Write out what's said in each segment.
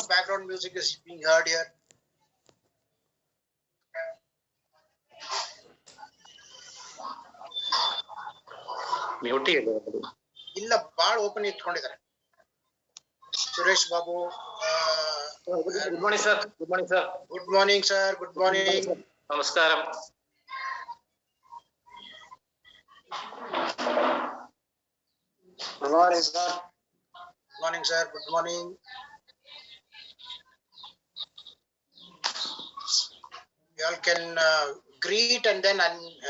of background music is being heard here? Mute ಇಲ್ಲ ಬಾಳ open ಇಟ್ಕೊಂಡಿದ್ದಾರೆ. Suresh Babu. Good morning, sir. Good morning, sir. Good morning, sir. Good morning. Namaskaram. Good morning, sir. Good morning, sir. Good morning. You all can greet and then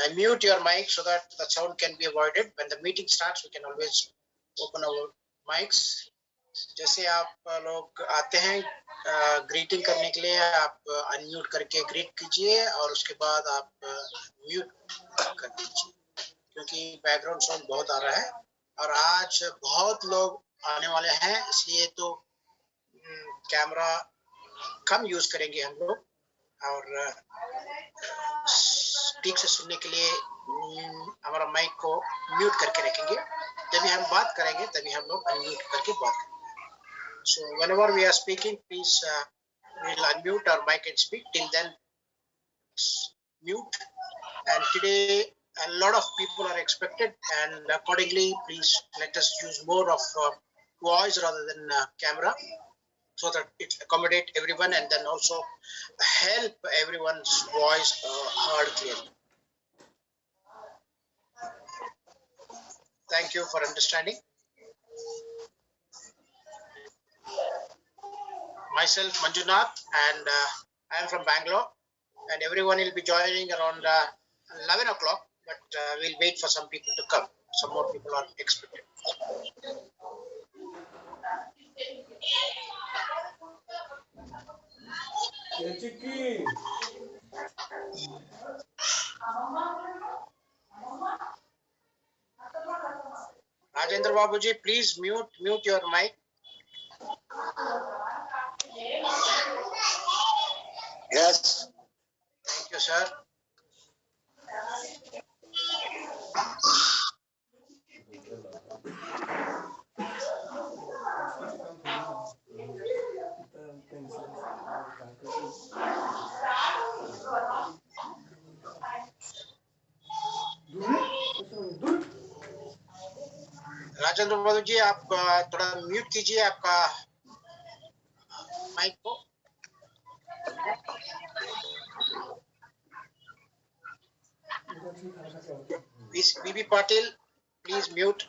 unmute your mic so that the sound can be avoided. When the meeting starts, we can always open our mics. जैसे आप लोग आते हैं greeting करने के लिए, आप unmute करके ग्रीट कीजिए और उसके बाद आप म्यूट कर दीजिए, क्योंकि बैकग्राउंड साउंड बहुत आ रहा है और आज बहुत लोग आने वाले हैं, इसलिए तो कैमरा कम यूज करेंगे हम लोग और ठीक से सुनने के लिए हमारा माइक को म्यूट करके रखेंगे। जब भी हम बात करेंगे तभी हम लोग अनम्यूट करके बात करेंगे। So whenever we are speaking, please we'll unmute our mic and speak. Till then, mute. And today a lot of people are expected, and accordingly, please let us use more of voice rather than camera, so that it accommodate everyone and then also help everyone's voice heard clearly. Thank you for understanding. Myself Manjunath, and I am from Bangalore, and everyone will be joining around 11 o'clock, but we'll wait for some people to come. Some more people are expected. Rajendra Babuji, please mute your mic. Yes. Thank you, sir. Rajendra बाबू जी, आप थोड़ा mute कीजिए आपका mic को। बीबी Patil, please mute.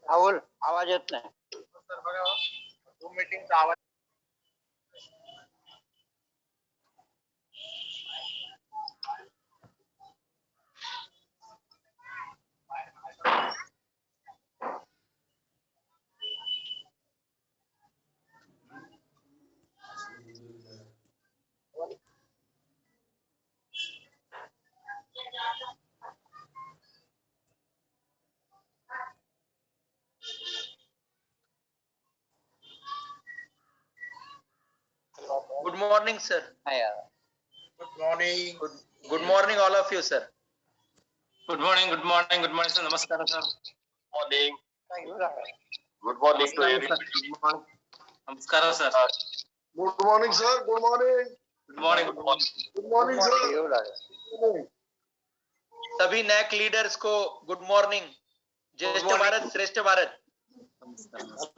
Rahul, आवाज येत नाही sir, बघा झूम मीटिंगचा आवाज। morning, sir. Good morning. Good morning, all of you, sir. Good morning, good morning, good morning, sir. Namaskar, sir. Morning. Good morning to everyone. Good morning. Namaskar, sir. Good morning, sir. Good morning. Good morning, good morning. Good morning, sir. सभी NAAC leaders को good morning. ज्येष्ठ भारत श्रेष्ठ Bharat.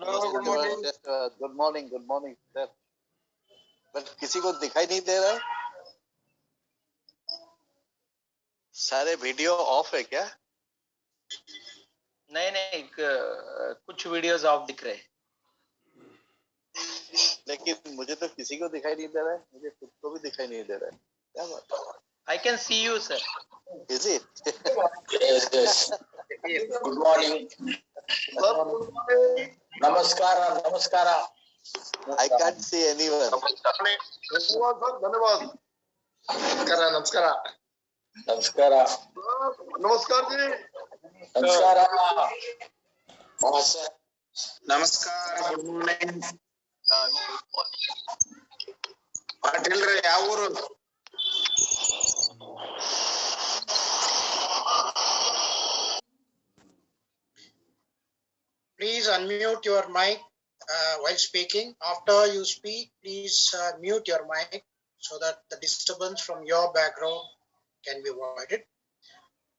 Hello, good morning. Good morning sir. But किसी को दिखाई नहीं दे रहा है। सारे वीडियो ऑफ है क्या? नहीं, कुछ वीडियोस ऑफ दिख रहे हैं। लेकिन मुझे तो किसी को दिखाई नहीं दे रहा है, मुझे खुद को भी दिखाई नहीं दे रहा है। क्या बात? I can see you sir. Is it? Yes. Good morning. Sir, good morning. नमस्कार। I can't see anyone. धन्यवाद सर, धन्यवाद। नमस्कार। नमस्कार जी। ನಮಸ್ಕಾರ. Good morning. ಪಾಟೀಲ್ರೆ ಯಾವ ಊರು? Please unmute your mic while speaking. After you speak, please mute your mic so that the disturbance from your background can be avoided.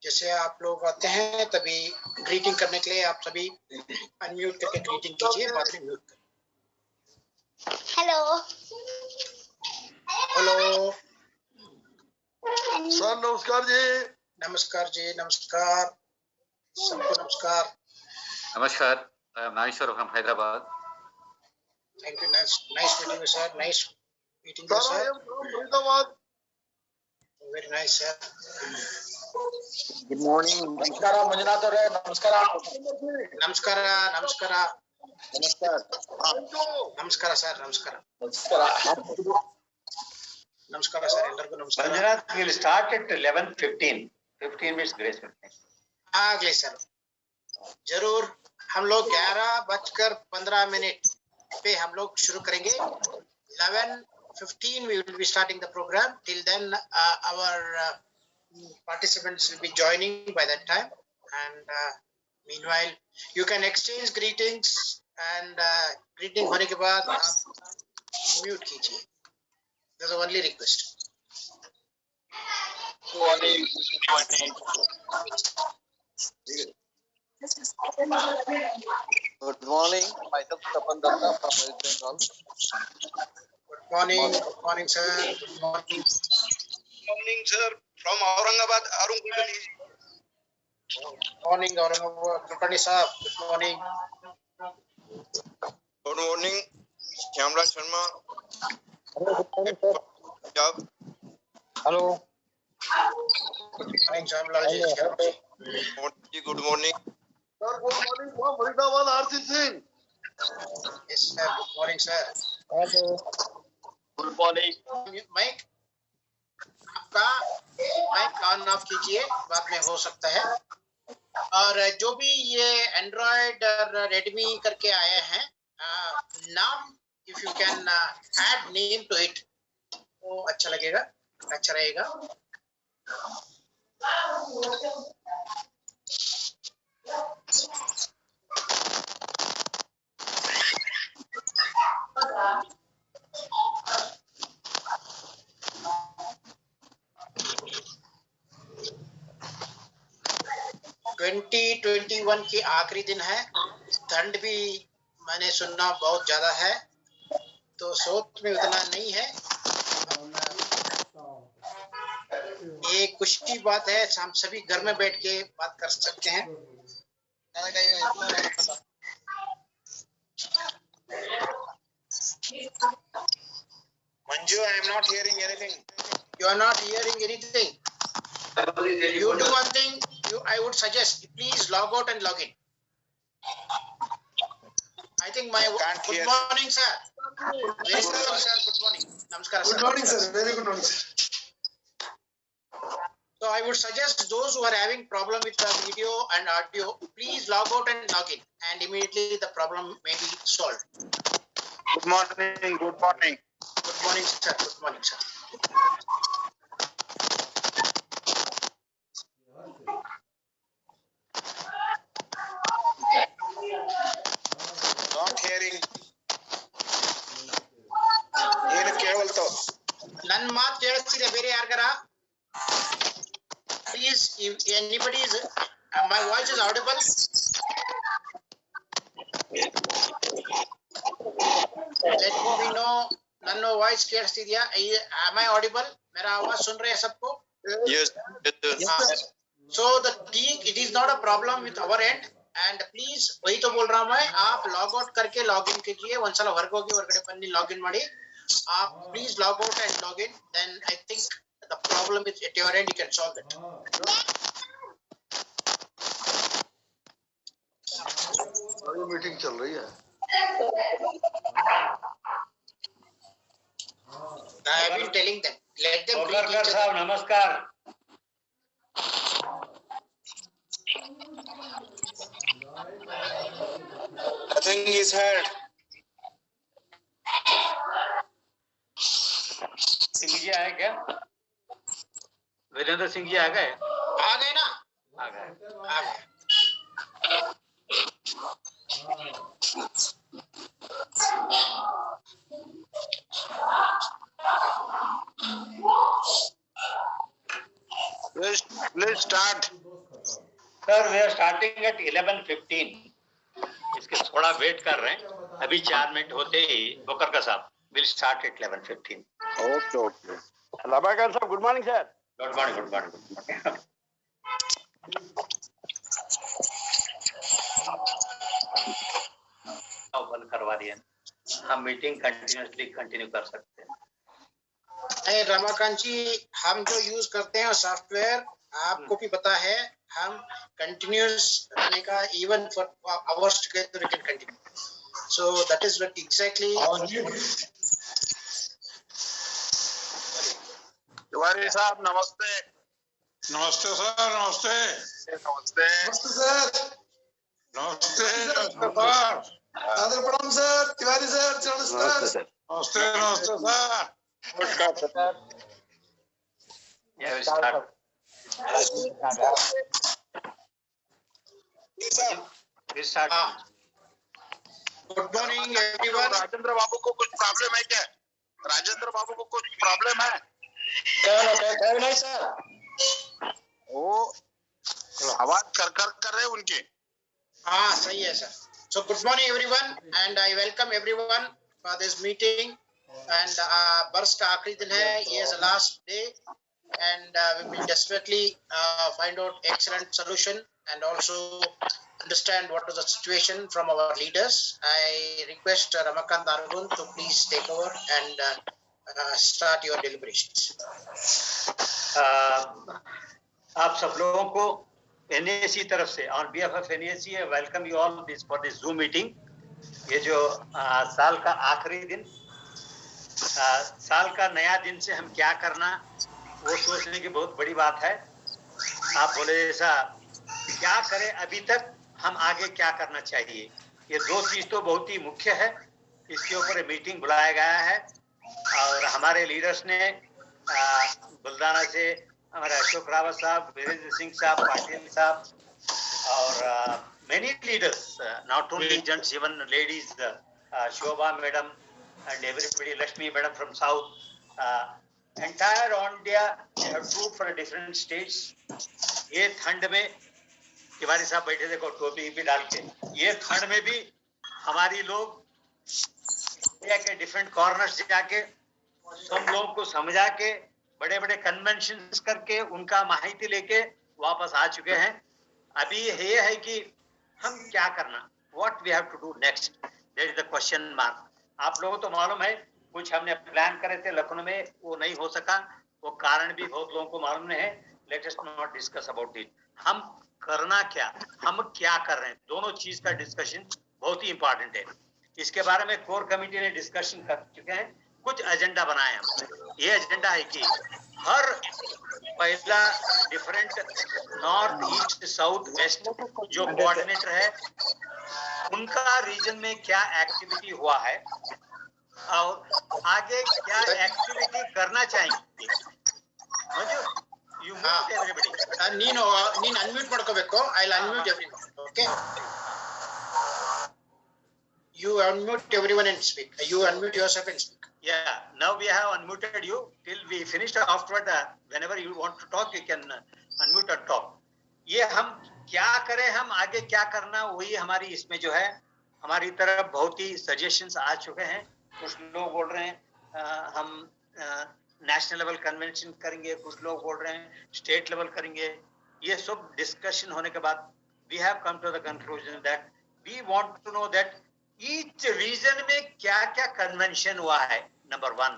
जैसे आप लोग आते हैं तभी ग्रीटिंग करने के लिए आप सभी अनम्यूट करके ग्रीटिंग कीजिए, बाद में म्यूट करें। हेलो सर नमस्कार जी। नमस्कार जी, नमस्कार सबको, नमस्कार। Namaskar. I am Nageshwar from Hyderabad. Thank you. Nice meeting you, sir. Nice meeting you, sir I sir. am from Hyderabad. Very nice, sir. Good morning. नमस्कार मंजुनाथ ಅವರೇ, ನಮಸ್ಕಾರ. ನಮಸ್ಕಾರ. Thank you. ನಮಸ್ಕಾರ ಸರ್, ನಮಸ್ಕಾರ. ನಮಸ್ಕಾರ ಸರ್, ಎಲ್ಲರಿಗೂ ನಮಸ್ಕಾರ. Manjunath will start at 11:15. 15 minutes grace. आगले सर, जरूर हम लोग 11:15 पे हम लोग शुरू करेंगे। 11:15 we will be starting the program. Till then our participants will be joining by that time, and meanwhile you can exchange greetings and greeting होने के बाद आप म्यूट कीजिए। That's the only request. Good morning. Myself Tapan Datta from West Bengal. Good morning. Good morning, sir. Good morning. Morning sir from Aurangabad, Arun Kulkarni. Morning, Aurangabad. Kulkarni sahab. Good morning. Good morning, Shyamraj Sharma. Hello. Good morning, Jamlal ji. Good morning. Sir, good morning from Faridabad, RC Singh. Yes, sir. Good morning, sir. Hello. Good morning. Mike आपका mike on off कीजिए, बाद में हो सकता है। और जो भी ये एंड्रॉयड और रेडमी करके आए हैं, नाम if you can add name to it वो अच्छा लगेगा, अच्छा रहेगा। ट्वेंटी 21 की आखिरी दिन है। ठंड भी मैंने सुना बहुत ज्यादा है, तो सोच में उतना नहीं है। ये खुशी की बात है, हम सभी घर में बैठ के बात कर सकते हैं। Manju, I am not hearing anything. You are not hearing anything. You do one thing. I would suggest please log out and log in. I think my Can't good hear. morning, sir. Very good morning, sir. Good morning. Namaskar, sir. Good morning, sir. Very good morning, sir. So I would suggest those who are having problem with the video and audio, please log out and log in, and immediately the problem may be solved. Good morning. Good morning. Good Good morning, sir. Good morning, sir. Not hearing. ಏನು ಕೇಳಲ್ತು. ನನ್ನ ಮಾತು ಕೇಳಿಸ್ತಿದೆ ಬೇರೆ ಯಾರಿಗಾರ? Please, if anybody is, my voice is audible. Let me know. ನನ್ನ voice ಕೇಳಿಸ್ತಿದ್ಯಾ? Am I audible? मेरा आवाज सुन रहे हैं सबको? Yes. So the thing, it is not a problem with our end. And please, वही तो बोल रहा हूँ मैं, आप लॉग आउट करके लॉग इन कीजिए. ಒಂದ್ಸಲ ಹೊರಗೆ ಹೋಗಿ ಹೊರಗಡೆ ಬನ್ನಿ, ಲಾಗ್ ಇನ್ ಮಾಡಿ. आप please log out and log in. Then I think the problem is at your end, you can solve it. बड़ी मीटिंग चल रही है. I have been telling them, let them greet कोकरकर each other. साहब नमस्कार. Nothing is heard. Singh ji आए क्या? वीरेंद्र सिंह जी आ गए? आ गए ना? आ गए. आ गए. Let's start. Sir we are starting at 11:15. इसके थोड़ा वेट कर रहे हैं. अभी 4 मिनट होते ही कोकरकर साहब will start at 11:15. Okay. Ramakant साहब, good morning sir. Good morning. Good morning. बंद करवा दिए. हम मीटिंग कंटिन्यूअसली कंटिन्यू कर सकते हैं. नहीं रमाकांत जी, हम जो यूज करते हैं सॉफ्टवेयर आपको भी पता है, हम कंटिन्यूअस रहने का even for hours together we can continue. So that is what exactly. Tiwari साहब नमस्ते. नमस्ते सर. नमस्ते. नमस्ते. नमस्ते सर. नमस्ते. नमस्ते सर. आदर प्रणाम सर. तिवारी सर. नमस्ते सर. नमस्ते. नमस्ते सर. नमस्कार sir. Yeah, we'll start. We'll start. Good morning everyone. Rajendra Babu को कुछ प्रॉब्लम है क्या? राजेंद्र बाबू को कुछ प्रॉब्लम है? नहीं सर. वो आवाज कर रहे उनकी. हाँ सही है sir. So good morning everyone and I welcome everyone for this meeting. And बरस का आखिरी दिन है, ये is the last day and we will definitely find out excellent solution and also understand what is the situation from our leaders. I request Ramakant Argun to please take over and start your deliberations. आप सब लोगों को NAC तरफ से on behalf of NAC I welcome you all this for this Zoom meeting. ये जो साल का आखिरी दिन, साल का नया दिन से हम क्या करना वो सोचने की बहुत बड़ी बात है. आप बोले जैसा क्या करें अभी तक, हम आगे क्या करना चाहिए, ये दो चीज तो बहुत ही मुख्य है. इसके ऊपर मीटिंग बुलाया गया है और हमारे लीडर्स ने बुल्दाना से हमारे अशोक रावत साहब, वीरेंद्र सिंह साहब, पाटिल साहब और many leaders, not only gents, even ladies, Shobha madam and everybody, Lakshmi madam from south, entire India have moved for a different states. ये ठंड में तिवारी साहब बैठे देखो टोपी भी डाल के, ये ठंड में भी हमारी लोग के डिफरेंट कॉर्नर्स जाके सब लोगों को समझा के बड़े बड़े कन्वेंशंस करके उनका माहिती लेके वापस आ चुके हैं. अभी ये है कि हम क्या करना, what we have to do next, that is the question mark. आप लोगों को तो मालूम है कुछ हमने प्लान करे थे लखनऊ में, वो नहीं हो सका, वो कारण भी बहुत लोगों को मालूम नहीं है. Let us not discuss about it. हम करना क्या, हम क्या कर रहे हैं, दोनों चीज का डिस्कशन बहुत ही इंपॉर्टेंट है. इसके बारे में कोर कमेटी ने डिस्कशन कर चुके हैं, कुछ एजेंडा बनाए हम. ये एजेंडा है कि हर पहला different north east south west जो कोऑर्डिनेटर है उनका रीजन में क्या एक्टिविटी हुआ है और आगे क्या एक्टिविटी करना चाहेंगे। Manju, you mute everybody. ನೀನು ಅನ್ಮ್ಯೂಟ್ ಮಾಡ್ಕೋಬೇಕು. I'll unmute everyone. Okay. You unmute everyone and speak. You unmute yourself and speak. Yeah, now we have unmuted you till we finished. Afterward, whenever you want to talk, you can unmute and talk. ये हम क्या करें, हम आगे क्या करना, वही हमारी इसमें जो है हमारी तरफ बहुत ही सजेशंस आ चुके हैं। कुछ लोग बोल रहे हैं हम नेशनल लेवल कन्वेंशन करेंगे, कुछ लोग बोल रहे हैं स्टेट लेवल करेंगे। ये सब डिस्कशन होने के बाद we have come to the conclusion that we want to know that each region में क्या क्या कन्वेंशन हुआ है, नंबर 1,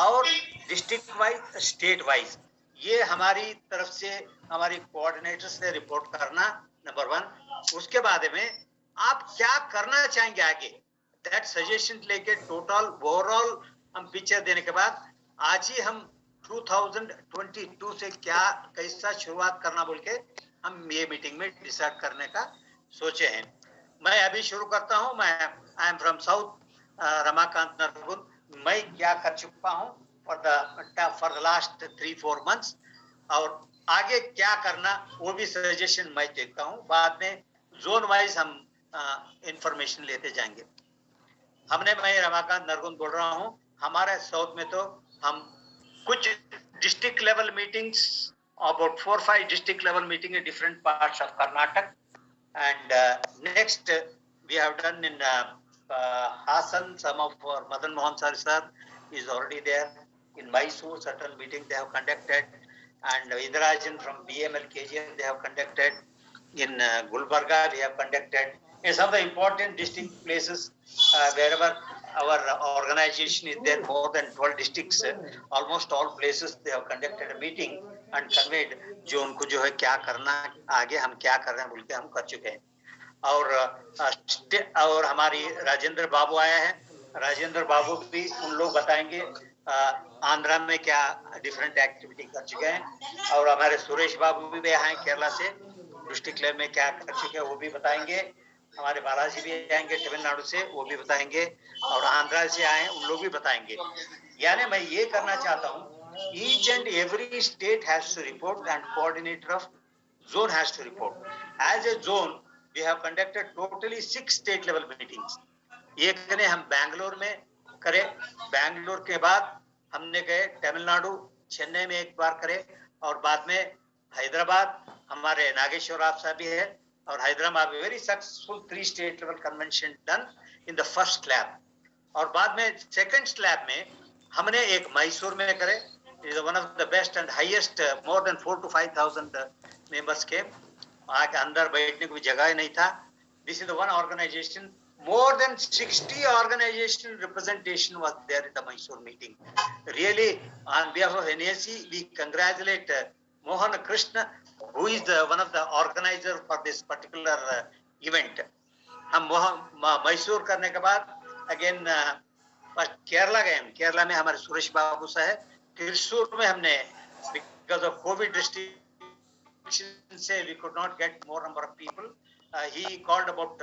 और डिस्ट्रिक्ट वाइज, स्टेट वाइज ये हमारी तरफ से हमारी कोऑर्डिनेटर से रिपोर्ट करना, नंबर 1। उसके बाद में आप क्या करना चाहेंगे आगे, दैट सजेशन लेके टोटल ओवरऑल हम पिक्चर देने के बाद आज ही हम 2022 से क्या कैसा शुरुआत करना बोल के हम ये मीटिंग में डिसाइड करने का सोचे हैं। मैं अभी शुरू करता हूं। मैं I am from south Ramakant Nargun. मैं क्या कर चुका हूं फॉर द लास्ट 3-4 मंथ्स, और आगे क्या करना वो भी सजेशन मैं देखता हूं। बाद में जोन वाइज हम इंफॉर्मेशन लेते जाएंगे। मैं रमाकांत नरगुन बोल रहा हूं। हमारे साउथ में तो हम कुछ district level meetings, about 4-5 district level meeting in different parts of Karnataka, and next we have done in Hassan. Some of our Madan Mohan sir is already there. In Mysore certain meeting they have conducted, and Indirajan from BML KGM they have conducted. In Gulbarga we have conducted. In some of the important district places wherever our organization is there, more than 12 districts, almost all places they have conducted a meeting and conveyed जो उनको जो है क्या करना, आगे हम क्या कर रहे हैं बोल के हम कर चुके हैं। और हमारी राजेंद्र बाबू आया है। राजेंद्र बाबू भी उन लोग बताएंगे आंध्रा में क्या डिफरेंट एक्टिविटी कर चुके हैं, और हमारे सुरेश बाबू भी आए केरला से, डिस्ट्रिक्ट लेवल में क्या कर चुके हैं वो भी बताएंगे। हमारे बालाजी भी आएंगे तमिलनाडु से, वो भी बताएंगे, और आंध्रा से आए उन लोग भी बताएंगे। यानी मैं ये करना चाहता हूँ, each and every state has to report and coordinator of zone has to report. As a zone we have conducted totally 6 state level meetings. एक ने हम बैंगलोर में करे, बैंगलोर के बाद हमने गए तमिलनाडु, चेन्नई में एक बार करे, और बाद में हैदराबाद हमारे नागेश्वर आप साहब भी है, और Hyderabad very successful 3 state level convention done in the first slab. और बाद में सेकंड स्लैब में हमने एक मैसूर में करे, is one of the best and highest, more than 4,000 to 5,000 members came. आगे अंदर बैठने को भी जगह ही नहीं था। This is the one organization, more than 60 organization representation was there in the Mysore meeting. Really, on behalf of NAC, we congratulate Mohan Krishna, who is one of the organizer for this particular event. हम मैसूर करने के बाद again Kerala गए। केरला में हमारे सुरेश बाबू साहब, त्रिशूर में हमने because of COVID restrictions say we could not get more number of people. He called about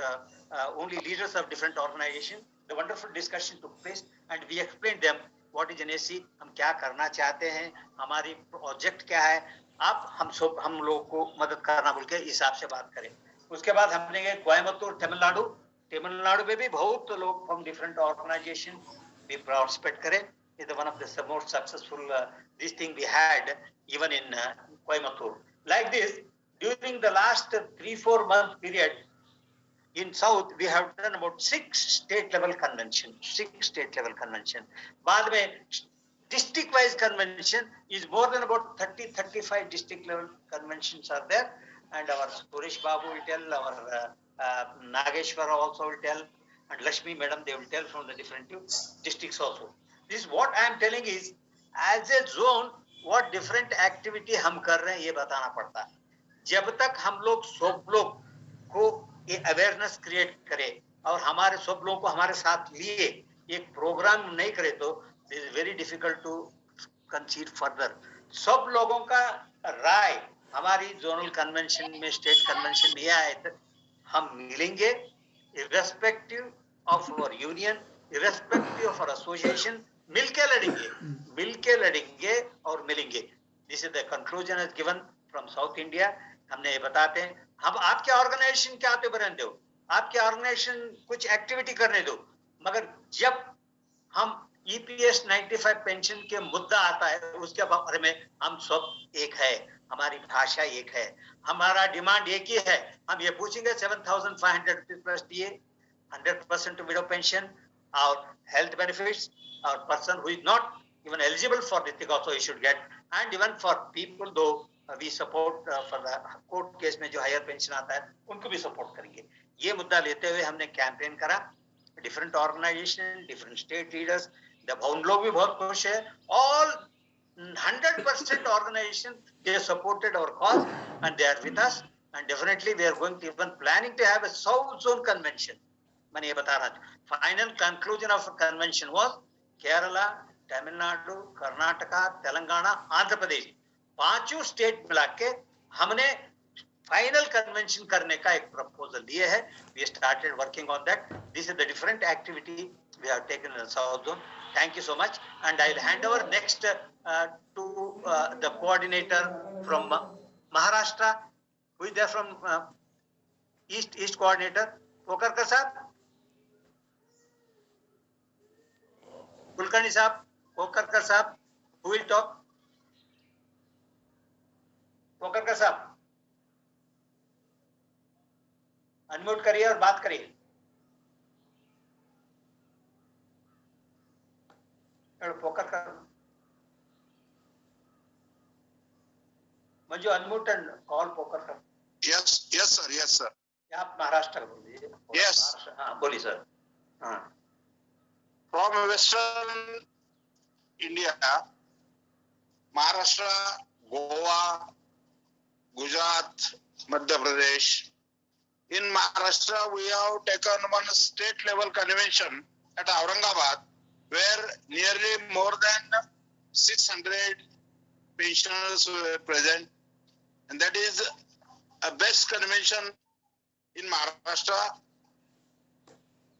only leaders of different organizations. The wonderful discussion took place and we explained them what is NAC, हम क्या करना चाहते हैं, हमारी project क्या है, आप हम लोगों को मदद करना बोल के हिसाब से बात करें। उसके बाद हमने गए कोयम्बतूर, तमिलनाडु में भी बहुत लोग from different organizations भी पार्टिसिपेट करें। Is one of the most successful this thing we had even in Coimbatore. Like this, during the last 3-4 month period in South, we have done about 6 state level convention. बाद में district wise convention is more than about 30-35 district level conventions are there, and our Suresh Babu will tell, our Nageshwar also will tell, and Lakshmi madam they will tell from the different districts also. This what I am telling is, as a zone, what different activity हम कर रहे हैं ये बताना पड़ता है। जब तक हम लोग सब लोग को ये अवेयरनेस क्रिएट करें और हमारे सब लोगों को हमारे साथ लिए एक प्रोग्राम नहीं करे तो it is very difficult to concede further. सब लोगों का राय हमारी जोनल कन्वेंशन में, स्टेट कन्वेंशन में आए तो हम मिलेंगे, irrespective of our union, irrespective of our association, मिलके लड़ेंगे और मिलेंगे. This is the conclusion is given from South India. हमने ये बताते हैं, हम आपके ऑर्गेनाइजेशन क्या आते बरन दो, आपके ऑर्गेनाइजेशन कुछ एक्टिविटी करने दो, मगर जब हम EPS 95 पेंशन के मुद्दा आता है, उसके बारे में हम सब एक है, हमारी भाषा एक है, हमारा डिमांड एक ही है. हम ये पूछेंगे 7,500 rupees plus DA, 100% widow pension, our health benefits, our person who is not even eligible for this thing also he should get, and even for people though we support for the court case में जो higher pension आता है, उनको भी support करेंगे. ये मुद्दा लेते हुए हमने कैंपेन करा. Different organization, different state leaders, उन लोग भी बहुत खुश है. All 100% organization they supported our cause and they are with us, and definitely we are going to even planning to have a South Zone convention. मैंने ये बता रहा था. Final conclusion of convention was Kerala, Tamil Nadu, Karnataka, Telangana, Andhra Pradesh, पांचों state मिला के हमने final convention करने का एक प्रपोजल दिए है. We started working on that. This is the different activity we have taken in the South Zone. Thank you so much, and I'll hand over next to the coordinator from Maharashtra. Who is there from East coordinator? Kokarkar sir, Kulkarni sir, Kokarkar sir. Who will talk? कोकरकर साहब unmute करिए और बात करिए. Kokarkar Manju unmute and call Kokarkar. Yes sir. आप महाराष्ट्र बोलिए. Yes. हाँ बोलिए sir. हाँ. From Western India, Maharashtra, Goa, Gujarat, Madhya Pradesh. In Maharashtra, we have taken one state level convention at Aurangabad, where nearly more than 600 pensioners were present, and that is a best convention in Maharashtra.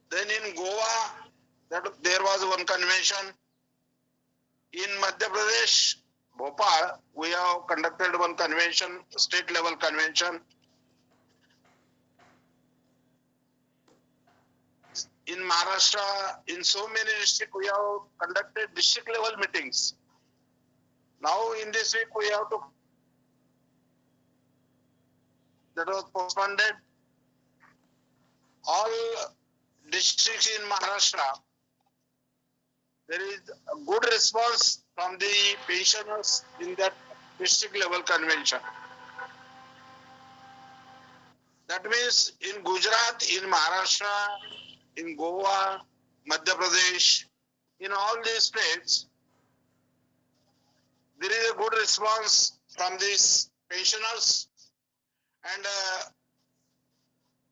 Then in Goa, there was one convention. In Madhya Pradesh, Bhopal, we have conducted one convention, state level convention. In Maharashtra, in so many districts, we have conducted district level meetings. Now in this week, we have to, that was postponed. All districts in Maharashtra, there is a good response from the pensioners in that district level convention. That means in Gujarat, in Maharashtra, in Goa, Madhya Pradesh, in all these states, there is a good response from these pensioners, and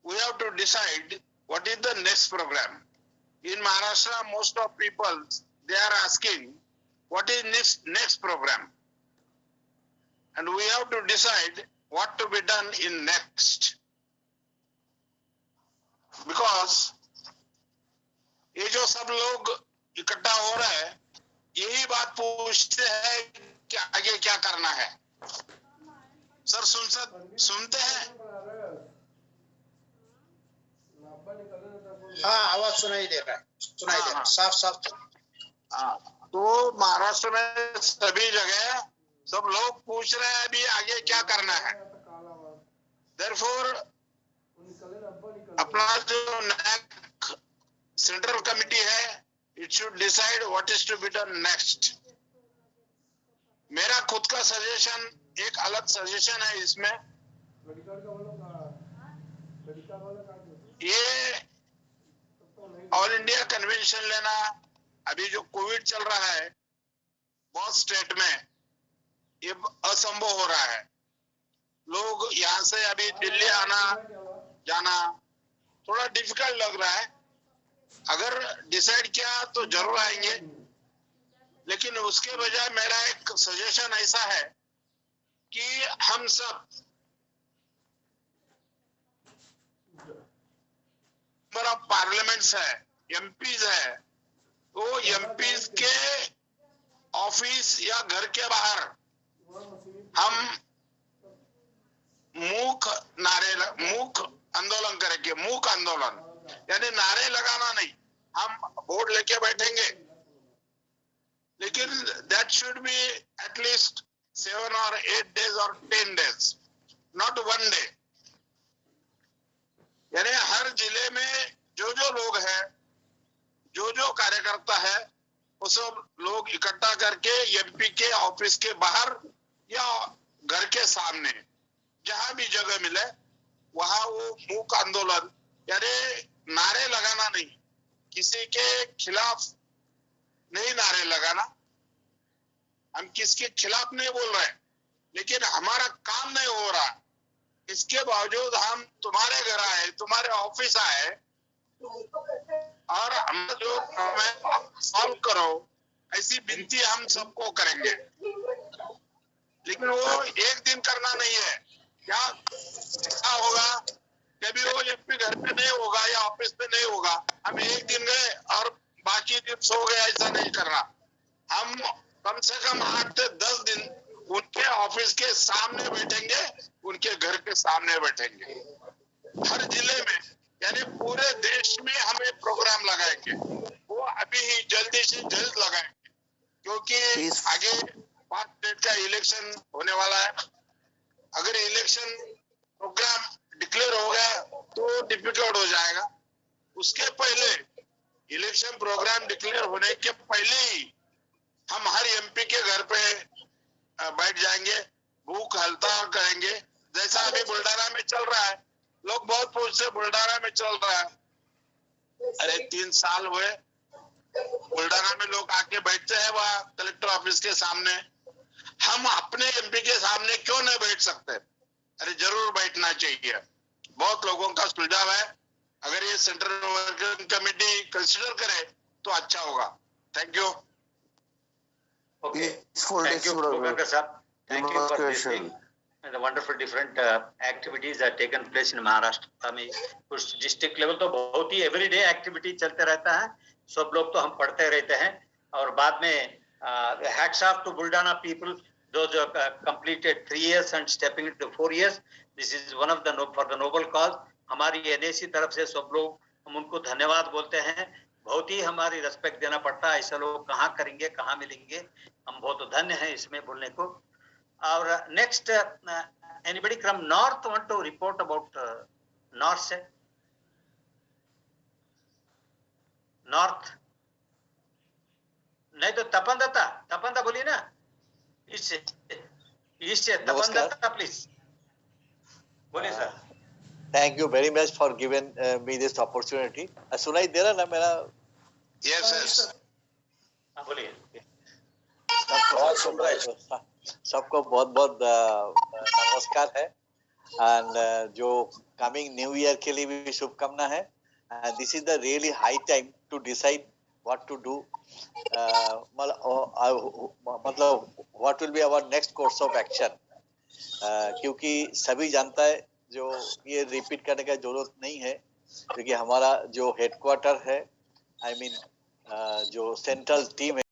we have to decide what is the next program. In Maharashtra, most of people, they are asking, what is next program? And we have to decide what to be done in next. Because ये जो सब लोग इकट्ठा हो रहे हैं, यही बात पूछते हैं कि आगे क्या करना है. सर सुनते हैं? हाँ, आवाज सुनाई दे रहा है, साफ. तो महाराष्ट्र में सभी जगह सब लोग पूछ रहे हैं अभी आगे क्या करना है. Therefore, अपना जो नेक्स्ट सेंट्रल कमिटी है, it should decide what is to be done next. मेरा खुद का सजेशन, एक अलग सजेशन है इसमें. ये ऑल इंडिया कन्वेंशन लेना, अभी जो कोविड चल रहा है बहुत स्टेट में, ये असंभव हो रहा है. लोग यहाँ से अभी दिल्ली आना जाना थोड़ा डिफिकल्ट लग रहा है. अगर डिसाइड किया तो जरूर आएंगे, लेकिन उसके बजाय मेरा एक सजेशन ऐसा है कि हम सब मेंबर ऑफ पार्लियामेंट्स है, एमपीज है, तो एमपी के ऑफिस या घर के बाहर हम मूक आंदोलन करेंगे। मूक आंदोलन यानी नारे लगाना नहीं, हम बोर्ड लेके बैठेंगे, लेकिन that should be at least 7 or 8 days or 10 days, not 1 day। यानी हर जिले में जो लोग हैं, जो कार्यकर्ता है, वो सब लोग इकट्ठा करके एमपी के ऑफिस के बाहर या घर के सामने जहां भी जगह मिले वहां वो मूक आंदोलन यानी नारे लगाना नहीं, किसी के खिलाफ नहीं नारे लगाना। हम किसके खिलाफ नहीं बोल रहे, लेकिन हमारा काम नहीं हो रहा, इसके बावजूद हम तुम्हारे घर आए, तुम्हारे ऑफिस आए और हम जो सॉल्व करो ऐसी विनती हम सबको करेंगे। लेकिन वो एक दिन करना नहीं है। क्या होगा, कभी वो एमपी घर पे नहीं होगा या ऑफिस पे नहीं होगा, हम एक दिन गए और बाकी दिन सो गए, ऐसा नहीं करना। हम कम से कम 8 से 10 दिन उनके ऑफिस के सामने बैठेंगे, उनके घर के सामने बैठेंगे, हर जिले में, यानी पूरे देश में हम एक प्रोग्राम लगाएंगे। वो अभी ही जल्दी से जल्द लगाएंगे, क्योंकि आगे 5 डेट का इलेक्शन होने वाला है। अगर इलेक्शन प्रोग्राम डिक्लेयर हो गया तो डिफिकल्ट हो जाएगा। उसके पहले इलेक्शन प्रोग्राम डिक्लेयर होने के पहले ही हम हर एमपी के घर पे बैठ जाएंगे, भूख हड़ताल करेंगे, जैसा अभी बुल्डाना में चल रहा है। लोग बहुत पूछते बुल्डाना में चल रहा है, अरे 3 साल हुए बुल्डाना में लोग आके बैठते हैं वहाँ कलेक्टर ऑफिस के सामने, हम अपने एमपी के सामने क्यों नहीं बैठ सकते? अरे जरूर बैठना चाहिए। बहुत लोगों का सुझाव है, अगर ये सेंट्रल वर्किंग कमेटी कंसिडर करे तो अच्छा होगा। Thank you. Okay. Thank you, Gopalkar sir. Thank you for this thing. And the wonderful different activities that taken place in Maharashtra में कुछ डिस्ट्रिक्ट लेवल तो बहुत ही एवरीडे एक्टिविटी चलते रहता है। सब लोग तो हम पढ़ते रहते हैं और बाद में hats off to Buldana people, those who completed 3 years and stepping into 4 years. This is one of the for the noble cause. हमारी NAC तरफ से सब लोग हम उनको धन्यवाद बोलते हैं। बहुत ही हमारी रेस्पेक्ट देना पड़ता है, ऐसा लोग कहाँ करेंगे, कहाँ मिलेंगे। हम बहुत धन्य हैं इसमें बोलने को। और next anybody from north want to report about north से? नॉर्थ नहीं तो तपन दत्ता बोलिए ना। ईस्ट से तपन दत्ता प्लीज बोलिए sir. Thank you very much for giving me this opportunity. सुनाई दे रहा ना मेरा? Yes. बोलिए। सबको बहुत बहुत नमस्कार है एंड जो कमिंग न्यू ईयर के लिए भी शुभकामना है। This is the really high time to decide what to do, मतलब what will be our next course of action, क्योंकि सभी जानता है जो ये रिपीट करने का जरूरत नहीं है, क्योंकि हमारा जो हेडक्वार्टर है, आई मीन जो सेंट्रल टीम है,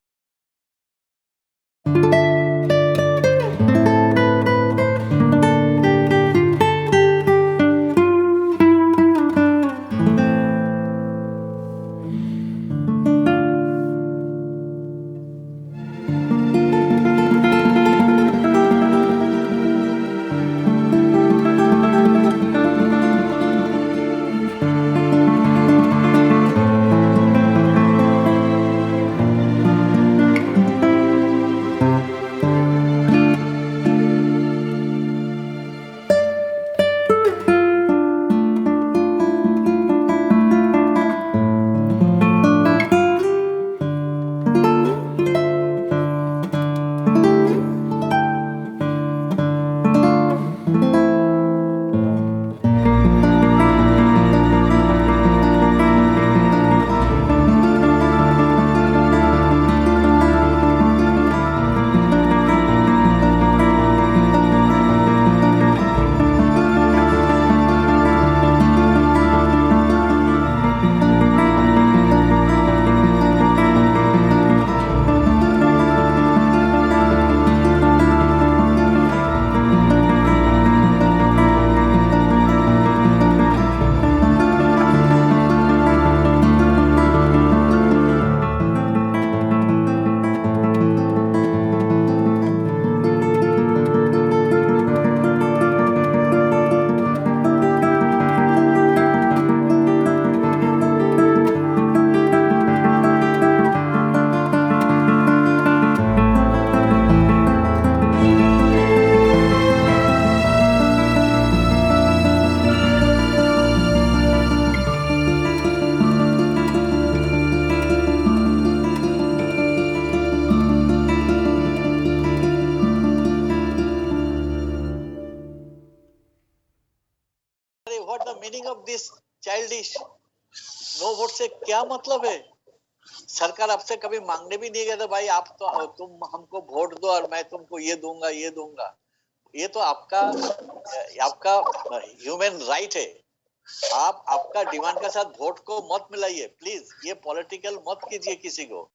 what the meaning of this childish? No vote से क्या मतलब है? सरकार आपसे कभी मांगने भी नहीं गया था भाई आप तो तुम हमको वोट दो और मैं तुमको ये दूंगा ये दूंगा। ये तो आपका ह्यूमन राइट है। आप आपका डिमांड के साथ वोट को मत मिलाइए प्लीज। ये पॉलिटिकल मत कीजिए किसी को।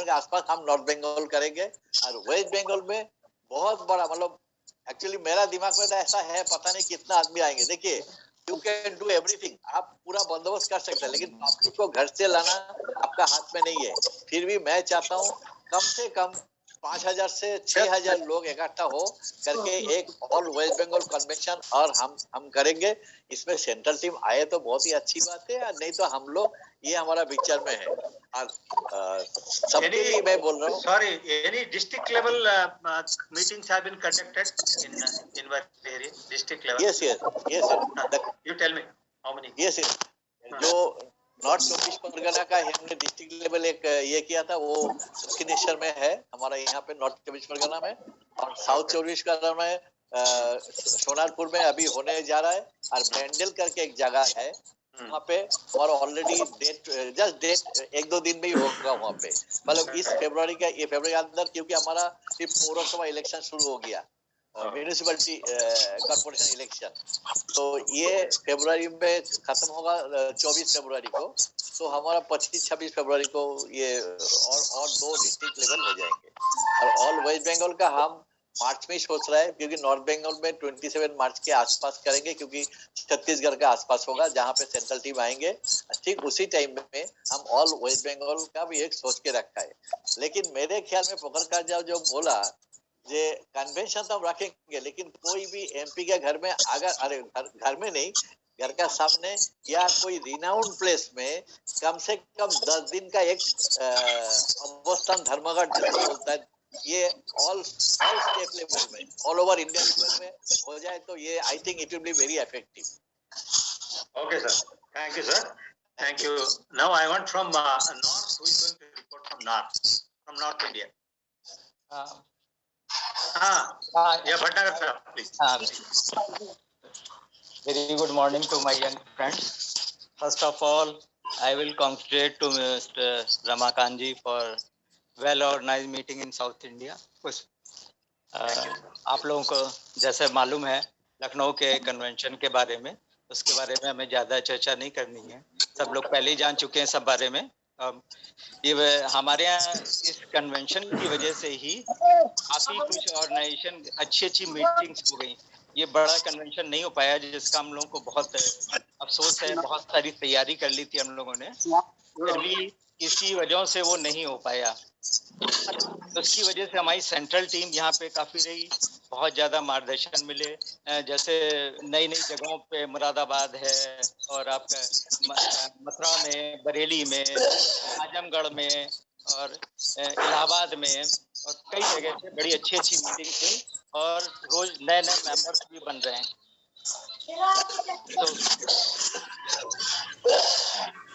के आसपास हम नॉर्थ बंगाल करेंगे और वेस्ट बंगाल में बहुत बड़ा मतलब एक्चुअली मेरा दिमाग में ऐसा है पता नहीं कितना आदमी आएंगे। देखिए यू कैन डू एवरीथिंग, आप पूरा बंदोबस्त कर सकते हैं, लेकिन पब्लिक को घर से लाना आपका हाथ में नहीं है। फिर भी मैं चाहता हूँ कम से कम 5,000 से 6,000 लोग इकट्ठा हो करके एक ऑल वेस्ट बंगाल कन्वेंशन और हम करेंगे। इसमें सेंट्रल टीम आए तो बहुत ही अच्छी बात है, नहीं तो हम लोग ये हमारा पिक्चर में है। और सबके लिए मैं बोल रहा हूँ, sorry, any district level meetings have been conducted in our area district level? Yes you tell me how many? Yes जो नॉर्थ 24 परगना का हमने डिस्ट्रिक्ट लेवल एक ये किया था, वो दक्षिणेश्वर में है हमारा यहाँ पे नॉर्थ 24 परगना में, और साउथ 24 परगना में सोनारपुर में अभी होने जा रहा है। और बैंडल करके एक जगह है वहाँ पे, और ऑलरेडी डेट 1-2 दिन में ही होगा वहाँ पे, मतलब इस फरवरी के अंदर, क्योंकि हमारा सिर्फ पौरसभा इलेक्शन शुरू हो गया, म्यूनिसिपैलिटी कॉर्पोरेशन इलेक्शन, तो ये फरवरी में खत्म होगा 24 फरवरी को, तो हमारा 25-26 फरवरी को ये और 2 डिस्ट्रिक्ट लेवल हो जाएंगे। और ऑल वेस्ट बंगाल का हम मार्च में ही सोच रहा है, क्योंकि नॉर्थ बंगाल में 27 मार्च के आसपास करेंगे, क्योंकि छत्तीसगढ़ के आसपास होगा जहां पे सेंट्रल टीम आएंगे। ठीक उसी टाइम में हम ऑल वेस्ट बंगाल का भी एक सोच के रखा है। लेकिन मेरे ख्याल में पकड़ का जो बोला जे कन्वेंशन तो हम रखेंगे, लेकिन कोई भी एमपी के घर में अगर घर में नहीं, घर का सामने या कोई रिनाउंड प्लेस में कम से कम 10 दिन का एक अवस्थान धर्मघट जिसको बोलता है, ये ऑल स्टेट लेवल में, ऑल ओवर इंडिया लेवल में हो जाए तो ये I think it will be very effective. Okay, sir. Thank you, sir. Thank you. Now I want from North, who is going to report from North India. Yeah, Bhatnagar sir, please. Very good morning to my young friends. First of all, I will congratulate to Mr. Ramakant ji for well-organized meeting in South India. आप लोगों को जैसे मालूम है लखनऊ के convention के बारे में, उसके बारे में हमें ज़्यादा चर्चा नहीं करनी है, सब लोग पहले ही जान चुके हैं सब बारे में। ये हमारे यहाँ इस कन्वेंशन की वजह से ही काफ़ी कुछ ऑर्गेनाइजेशन अच्छी मीटिंग्स हो गई। ये बड़ा कन्वेंशन नहीं हो पाया, जिसका हम लोगों को बहुत अफसोस है। बहुत सारी तैयारी कर ली थी हम लोगों ने, फिर भी इसी वजह से वो नहीं हो पाया। उसकी वजह से हमारी सेंट्रल टीम यहाँ पे काफ़ी रही, बहुत ज़्यादा मार्गदर्शन मिले। जैसे नई जगहों पे मुरादाबाद है, और आपका मथुरा में, बरेली में, आजमगढ़ में, और इलाहाबाद में, और कई जगह से बड़ी अच्छी मीटिंग थी, और रोज नए मेंबर्स भी बन रहे हैं। तो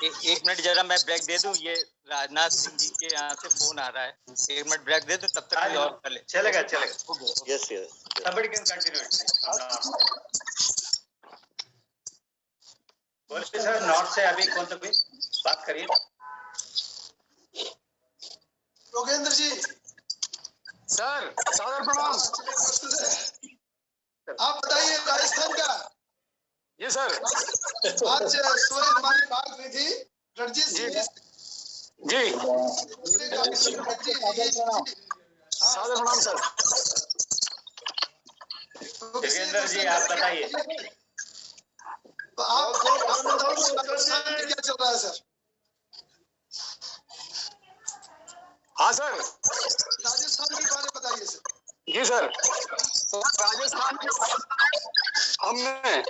एक मिनट जरा मैं ब्रेक दे दूं, ये राजनाथ सिंह जी के यहाँ से फोन आ रहा है, 1 मिनट ब्रेक दे दूं, तब तक कोई और कर ले। चलेगा। Yes Somebody can continue. बोलिए सर, नॉर्थ से अभी कौन सा कोई बात करिए। योगेंद्र जी सर, सादर प्रणाम। आप बताइए राजस्थान का। जी सर, आज सुबह हमारी बात हुई थी रणजीत सिंह जी। सादर प्रणाम सर। योगेंद्र जी आप बताइए, तो आप क्या चल रहा है सर? हाँ सर, राजस्थान के बारे में बताइए सर। जी सर, तो राजस्थान में हमने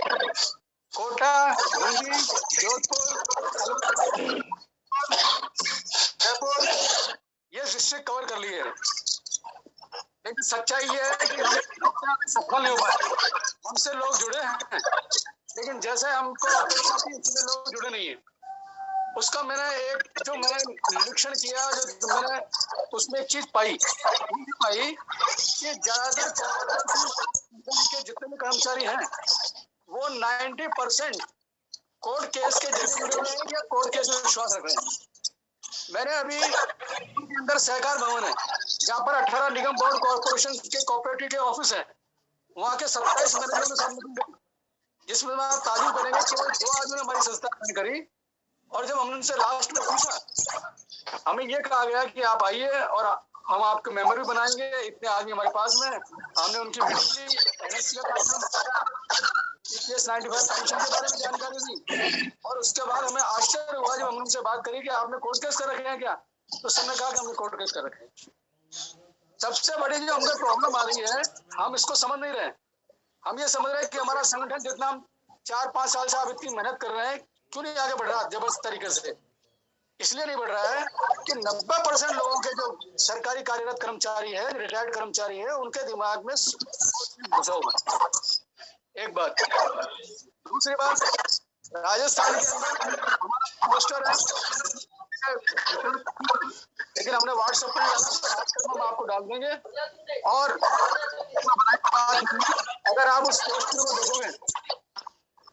कोटा, बूंदी, जोधपुर, जयपुर ये डिस्ट्रिक्ट कवर कर लिए, लेकिन सच्चाई ये है कि हम सफल नहीं हो पाए। हमसे लोग जुड़े हैं, लेकिन जैसे हमको अपेक्षा थी इसमें लोग जुड़े नहीं है। उसका मैंने निरीक्षण किया, जो मैंने उसमें एक चीज पाई कि ज्यादातर के जितने भी कर्मचारी हैं वो 90% कोर्ट केस के जरिए जुड़े हुए हैं या कोर्ट केस में विश्वास रख रहे हैं। मैंने अभी अंदर सहकार भवन है जहाँ पर 18 निगम बोर्ड कॉर्पोरेशन के कोऑपरेटिव के ऑफिस है, वहाँ के 27 मैनेजर के साथ मीटिंग करी, जिसमें आप तारीफ करेंगे कि 2 आदमी ने हमारी संस्था ज्वाइन करी। और जब हमने उनसे लास्ट में पूछा, हमें ये कहा गया कि आप आइए और हम आपके मेंबर भी बनाएंगे, इतने आदमी हमारे पास में। हमने उनकी मीटिंग ली, NSC का EPS 95 पेंशन के बारे में जानकारी दी, और उसके बाद हमें आश्चर्य हुआ जब हमने उनसे बात करी कि आपने कोर्ट केस कर रखे हैं क्या, तो सबने कहा कि हमने कोर्ट केस कर रखे हैं। सबसे बड़ी जो हमको प्रॉब्लम आ रही है, हम इसको समझ नहीं रहे। हम ये समझ रहे हैं कि हमारा संगठन जितना हम 4-5 साल से आप इतनी मेहनत कर रहे हैं, क्यों नहीं आगे बढ़ रहा जबरदस्त तरीके से? इसलिए नहीं बढ़ रहा है कि 90% लोगों के जो सरकारी कार्यरत कर्मचारी है, रिटायर्ड कर्मचारी है, उनके दिमाग में घुसा हुआ। एक बात। दूसरी बात, राजस्थान के अंदर हमारा पोस्टर है, लेकिन हमने व्हाट्सएप पर हम आपको डाल देंगे। और अगर आप उस पोस्टर को देखोगे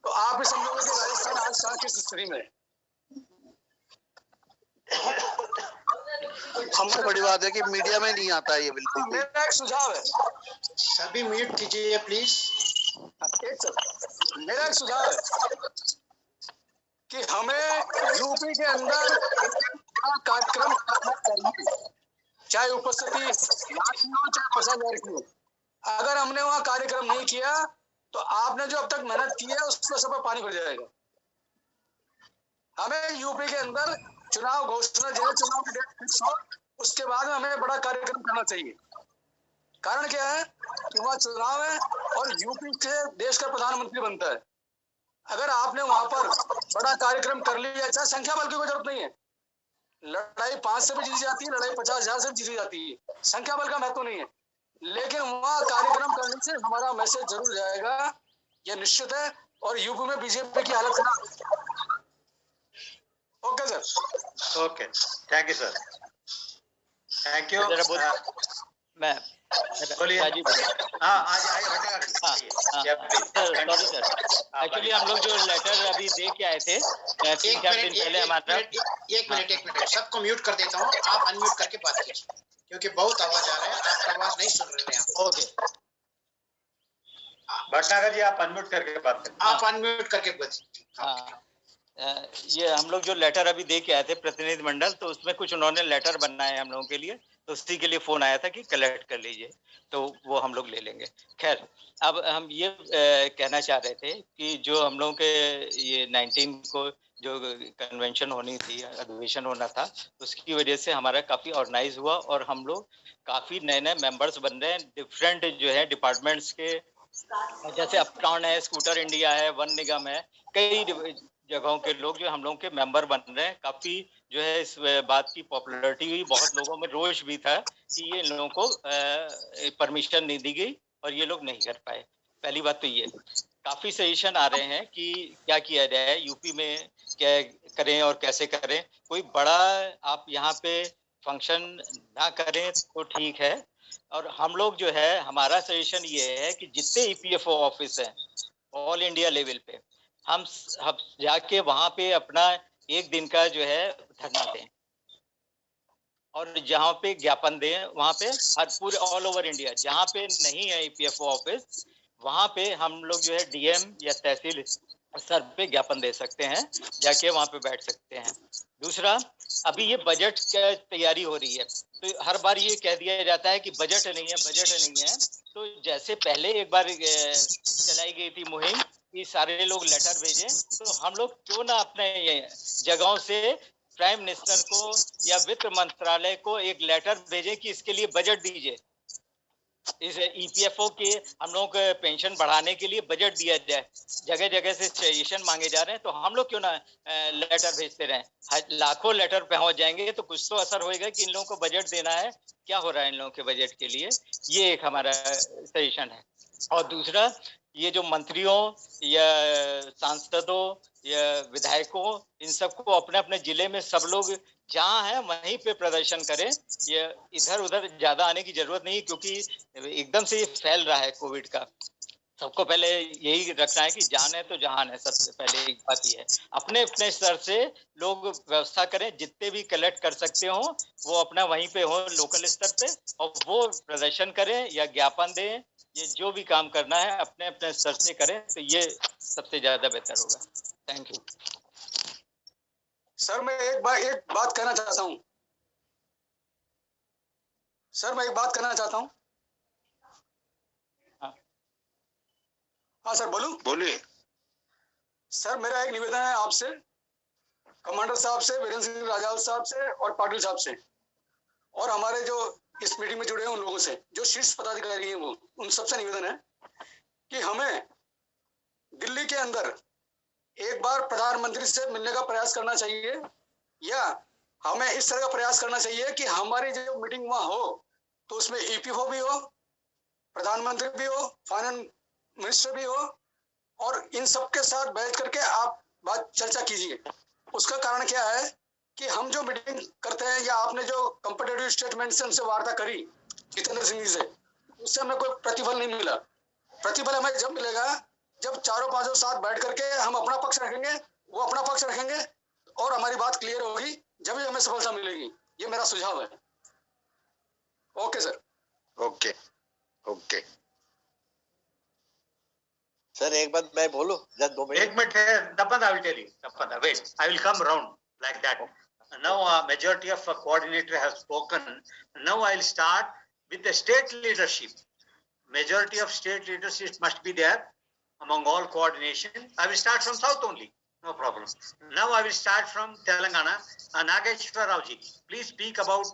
तो आप ही समझोगे कि राजस्थान आज कहाँ किस स्थिति में है। हमसे बड़ी बात है कि मीडिया में नहीं आता है ये बिल्कुल भी। मेरा एक सुझाव है, सभी म्यूट कीजिए प्लीज। मेरा एक सुझाव है कि हमें यूपी के अंदर कार्यक्रम करना चाहिए, चाहे उपस्थिति लाख की हो चाहे 50,000 की हो। अगर हमने वहाँ कार्यक्रम नहीं किया तो आपने जो अब तक मेहनत की है उस पर सब पानी भर जाएगा। हमें यूपी के अंदर चुनाव घोषणा, जैसे चुनाव की डेट फिक्स हो उसके बाद में हमें बड़ा कार्यक्रम करना चाहिए। कारण क्या है कि वहाँ चुनाव है और यूपी से देश का प्रधानमंत्री बनता है। अगर आपने वहां पर बड़ा कार्यक्रम कर लिया, चाहे संख्या बल की कोई जरूरत नहीं है, लड़ाई 5 से भी जीती जाती है, लड़ाई 50,000 से भी जीती जाती है, संख्या बल का महत्व नहीं है। लेकिन वहाँ कार्यक्रम करने से हमारा मैसेज जरूर जाएगा, यह निश्चित है। और यूपी में बीजेपी की हालत खराब। Okay sir. Okay, thank you sir, thank you. मैं बोलिए। हाँ, आज आइए हटेगा। सॉरी सर, एक्चुअली हम लोग जो लेटर अभी दे के आए थे 3-4 दिन पहले हमारा। एक मिनट सबको म्यूट कर देता हूँ, आप अनम्यूट करके बात कीजिए क्योंकि बहुत आवाज आ रहा है, आपका आवाज नहीं सुन रहे हैं। ओके भटनागर जी, आप अनम्यूट करके बात करें। आप अनम्यूट करके बात। हाँ, ये हम लोग जो लेटर अभी दे के आए थे प्रतिनिधि मंडल, तो उसमें कुछ उन्होंने लेटर बनाए हम लोगों के लिए, तो उसी के लिए फोन आया था कि कलेक्ट कर लीजिए, तो वो हम लोग ले लेंगे। खैर, अब हम ये कहना चाह रहे थे कि जो हम लोगों के ये 19 को जो कन्वेंशन होनी थी, अधिवेशन होना था, उसकी वजह से हमारा काफी ऑर्गेनाइज हुआ और हम लोग काफी नए नए मेंबर्स बन रहे हैं डिफरेंट जो है डिपार्टमेंट्स के, जैसे अपटाउन है, स्कूटर इंडिया है, वन निगम है, कई जगहों के लोग जो हम लोगों के मेंबर बन रहे हैं। काफी जो है इस बात की पॉपुलैरिटी हुई, बहुत लोगों में रोष भी था कि ये लोगों को परमिशन नहीं दी गई और ये लोग नहीं कर पाए। पहली बात तो ये, काफी सजेशन आ रहे हैं कि क्या किया जाए, यूपी में क्या करें और कैसे करें। कोई बड़ा आप यहाँ पे फंक्शन ना करें तो ठीक है, और हम लोग जो है हमारा सजेशन ये है कि जितने ईपीएफओ ऑफिस हैं ऑल इंडिया लेवल पे, हम जाके वहां पे अपना एक दिन का जो है धरना दें और जहाँ पे ज्ञापन दें, वहां पे हर पूरे ऑल ओवर इंडिया जहाँ पे नहीं है ईपीएफओ ऑफिस, वहां पे हम लोग जो है डीएम या तहसील स्तर पे ज्ञापन दे सकते हैं, जाके वहां पे बैठ सकते हैं। दूसरा, अभी ये बजट की तैयारी हो रही है, तो हर बार ये कह दिया जाता है कि बजट नहीं है, बजट नहीं है। तो जैसे पहले एक बार चलाई गई थी मुहिम कि सारे लोग लेटर भेजें, तो हम लोग क्यों ना अपने जगहों से प्राइम मिनिस्टर को या वित्त मंत्रालय को एक लेटर भेजें कि इसके लिए बजट दीजिए, इस ईपीएफओ के हम लोग पेंशन बढ़ाने के लिए बजट दिया जाए। जगह जगह से सजेशन मांगे जा रहे हैं, तो हम लोग क्यों ना लेटर भेजते रहें। लाखों लेटर पहुंच जाएंगे तो कुछ तो असर होएगा कि इन लोगों को बजट देना है, क्या हो रहा है इन लोगों के बजट के लिए। ये एक हमारा सजेशन है। और दूसरा, ये जो मंत्रियों या सांसदों या विधायकों, इन सबको अपने अपने जिले में सब लोग जहाँ है वहीं पे प्रदर्शन करें। ये इधर उधर ज्यादा आने की जरूरत नहीं, क्योंकि एकदम से ये फैल रहा है कोविड का। सबको पहले यही रखना है कि जान है तो जहान है। सबसे पहले एक बात ये है, अपने अपने स्तर से लोग व्यवस्था करें, जितने भी कलेक्ट कर सकते हो वो अपना वहीं पे हो लोकल स्तर पे, और वो प्रदर्शन करें या ज्ञापन दें, ये जो भी काम करना है अपने अपने स्तर से करें, तो ये सबसे ज्यादा बेहतर होगा। Thank you sir. मैं एक बात कहना चाहता हूँ सर, मैं एक बात कहना चाहता हूँ। हाँ सर, बोलिए सर। मेरा एक निवेदन है आपसे, कमांडर साहब से, वीरेंद्र सिंह राजावत साहब से और पाटिल साहब से, और हमारे जो इस मीटिंग में जुड़े हैं उन लोगों से, जो शीर्ष पदाधिकारी हैं वो, उन सबसे निवेदन है कि हमें दिल्ली के अंदर एक बार प्रधानमंत्री से मिलने का प्रयास करना चाहिए, या हमें इस तरह का प्रयास करना चाहिए कि हमारी जो मीटिंग वहां हो तो उसमें ईपीएफओ भी हो, प्रधानमंत्री भी हो, फाइनेंस मिनिस्टर भी हो, और इन सब के साथ बैठ करके आप बात चर्चा कीजिए। उसका कारण क्या है कि हम जो मीटिंग करते हैं, या आपने जो कंपेटिटिव स्टेटमेंट से उनसे वार्ता करी जितेंद्र सिंह जी से, उससे हमें कोई प्रतिफल नहीं मिला। प्रतिफल हमें जब मिलेगा जब चारों पांचों साथ बैठ करके हम अपना पक्ष रखेंगे, वो अपना पक्ष रखेंगे और हमारी बात क्लियर होगी, जब भी हमें सफलता मिलेगी। ये मेरा सुझाव है। Okay sir. Okay okay sir एक बात मैं बोलूं, जस्ट 2 मिनट। एक minute, Tappan, I will tell you. Tappan, wait, I will come round like that. Now, majority of coordinator have spoken. Now, I will start with the state leadership. Majority of state leadership must be there among all coordination. I will start from South only. No problem. Now, I will start from Telangana. Nageshwar Rao ji, please speak about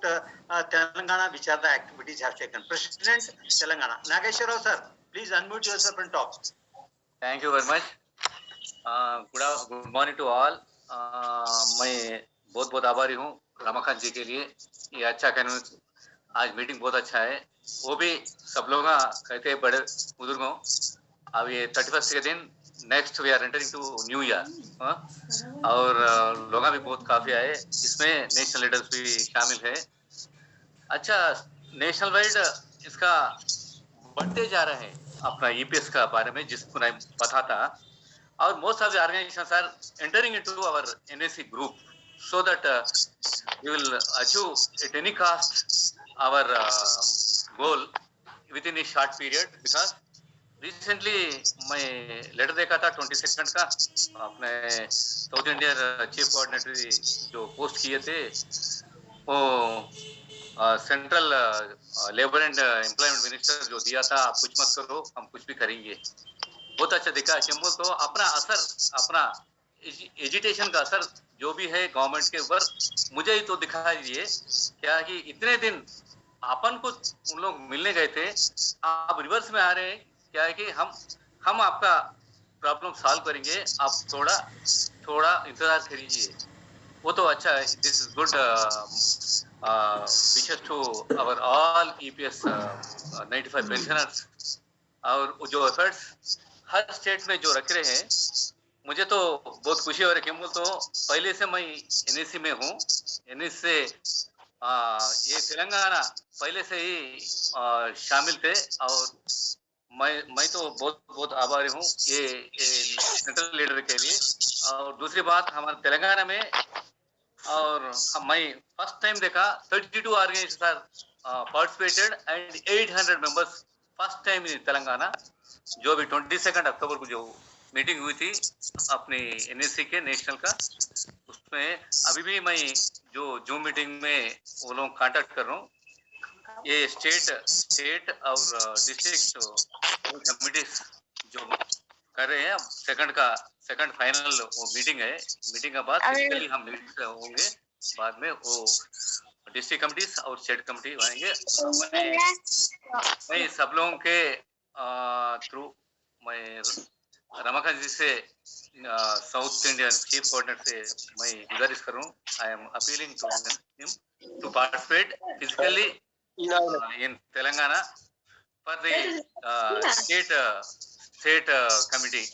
Telangana, which are the activities have taken. President, Telangana. Nageshwar Rao, sir, please unmute yourself and talk. Thank you very much. Good morning to all. मैं बहुत बहुत आभारी हूँ रमाकांत जी के लिए। ये अच्छा convince, आज मीटिंग बहुत अच्छा है। वो भी सब लोग कहते हैं बड़े बुजुर्गों, अब ये 31 के दिन next we are entering to new year, और लोग भी बहुत काफी आए, इसमें नेशनल लीडर्स भी शामिल है। अच्छा, नेशनल वाइड इसका बढ़ते जा रहे हैं अपना ईपीएस का बारे में, जिसको नहीं पता था, और most of the organisations are entering into our NAC group so that we will achieve at any cost our goal within a short period, because recently मैं लेटर देखा था 22 का, अपने साउथ इंडिया चीफ कोऑर्डिनेटर जो post किए थे, वो central labour and employment minister जो दिया था, आप कुछ मत करो हम कुछ भी करेंगे, बहुत अच्छा दिखा। क्यों तो अपना असर, अपना एजुटेशन का असर जो भी है गवर्नमेंट के ऊपर, मुझे ही तो दिखाई दिए क्या कि इतने दिन अपन को उन लोग मिलने गए थे, आप रिवर्स में आ रहे हैं क्या है कि हम आपका प्रॉब्लम सॉल्व करेंगे, आप थोड़ा इंतजार करिए, वो तो अच्छा है। This is good wishes to our all EPS 95 pensioners, और जो एफर्ट्स हर स्टेट में जो रख रहे हैं, मुझे तो बहुत खुशी हो रही है। क्यों तो पहले से मैं एनएससी में हूँ, एनएससी से ये तेलंगाना पहले से ही शामिल थे, और मैं तो बहुत आभारी हूँ ये सेंट्रल लीडर के लिए। और दूसरी बात, हमारे तेलंगाना में, और मैं फर्स्ट टाइम देखा 32 organisations are participated and 800 members first time in Telangana. जो भी 22 अक्टूबर को जो मीटिंग हुई थी अपने एनएससी के नेशनल का, उसमें अभी भी मैं जो जूम मीटिंग में वो लोग कांटेक्ट कर रहा हूँ, ये स्टेट और डिस्ट्रिक्ट कमिटीज जो कर रहे हैं। अब सेकंड फाइनल वो मीटिंग है, मीटिंग के बाद फिजिकली हम मीट होंगे, बाद में वो डिस्ट्रिक्ट कमिटीज और स्टेट कमिटी बनेंगे। मैं सब लोगों के थ्रू मैं रमाकांत जी से साउथ इंडियन चीफ कोऑर्डिनेटर से मैं गुजारिश कर रहा हूँ, I am appealing to him to participate physically in Telangana for the state committee.